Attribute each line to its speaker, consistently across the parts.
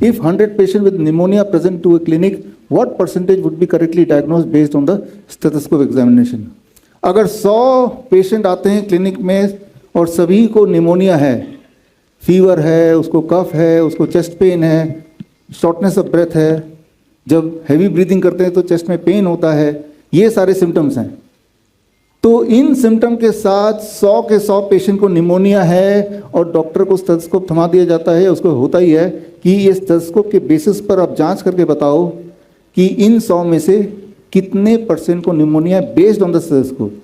Speaker 1: If 100 patient with pneumonia present to a clinic, what percentage would be correctly diagnosed based on the stethoscope examination? अगर 100 patient आते हैं clinic में और सभी को निमोनिया है, फीवर है, उसको कफ है, उसको चेस्ट पेन है, शॉर्टनेस ऑफ ब्रेथ है, जब हैवी ब्रीदिंग करते हैं तो चेस्ट में पेन होता है, ये सारे सिम्टम्स हैं। तो इन सिम्टम के साथ 100 के 100 पेशेंट को निमोनिया है और डॉक्टर को स्टेथोस्कोप थमा दिया जाता है। उसको होता ही है कि ये स्टेथोस्कोप के बेसिस पर आप जांच करके बताओ कि इन 100 में से कितने परसेंट को निमोनिया है बेस्ड ऑन द स्टेथोस्कोप।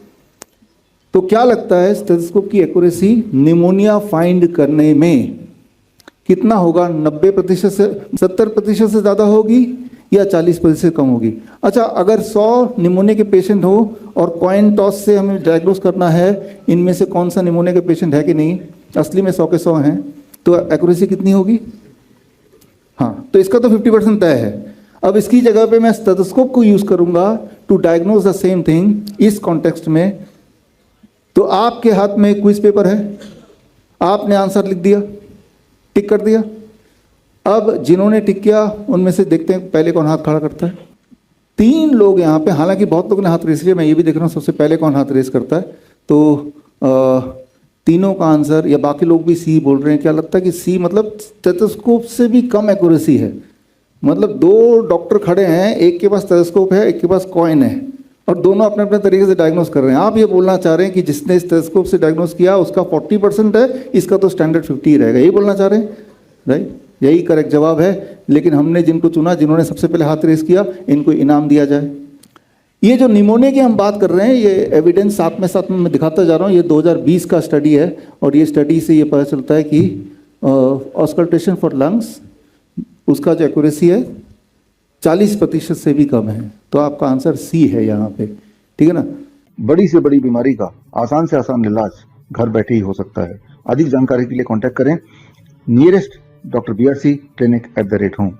Speaker 1: तो क्या लगता है स्टेथोस्कोप की एक्यूरेसी निमोनिया फाइंड करने में कितना होगा? 90% से 70% से ज़्यादा होगी या 40% से कम होगी? अच्छा, अगर 100 निमोनिया के पेशेंट हो और कॉइन टॉस से हमें डायग्नोस करना है इनमें से कौन सा निमोनिया के पेशेंट है कि नहीं, असली में 100 के 100 हैं, तो एक्यूरेसी कितनी होगी? हाँ, तो इसका तो 50% तय है। अब इसकी जगह पे मैं स्टेथोस्कोप को यूज़ करूँगा to diagnose the same thing इस कॉन्टेक्स्ट में। तो आपके हाथ में क्विज पेपर है, आपने आंसर लिख दिया, टिक कर दिया। अब जिन्होंने टिक किया उनमें से देखते हैं पहले कौन हाथ खड़ा करता है। 3 लोग यहाँ पे, हालांकि बहुत लोगों ने हाथ रेस किया, मैं ये भी देख रहा हूँ सबसे पहले कौन हाथ रेस करता है। तो तीनों का आंसर, या बाकी लोग भी सी बोल रहे हैं। क्या लगता है कि सी मतलब स्टेथोस्कोप से भी कम एक्यूरेसी है? मतलब 2 डॉक्टर खड़े हैं, एक के पास स्टेथोस्कोप है, एक के पास कॉइन है, और दोनों अपने अपने तरीके से डायग्नोस कर रहे हैं। आप ये बोलना चाह रहे हैं कि जिसने स्टेथोस्कोप से डायग्नोस किया उसका 40% है, इसका तो स्टैंडर्ड 50 रहेगा, यही बोलना चाह रहे हैं, राइट? यही करेक्ट जवाब है। लेकिन हमने जिनको चुना, जिन्होंने सबसे पहले हाथ रेस किया, इनको इनाम दिया जाए। ये जो निमोनिया की हम बात कर रहे हैं, ये एविडेंस साथ में मैं दिखाता जा रहा हूँ। ये 2020 का स्टडी है और ये स्टडी से ये पता चलता है कि ऑस्कल्टेशन फॉर लंग्स, उसका जो एक्यूरेसी है 40% से भी कम है। तो आपका आंसर सी है यहाँ पे, ठीक है ना?
Speaker 2: बड़ी से बड़ी बीमारी का आसान से आसान इलाज घर बैठे ही हो सकता है। अधिक जानकारी के लिए कांटेक्ट करें nearest doctor BRC clinic @home।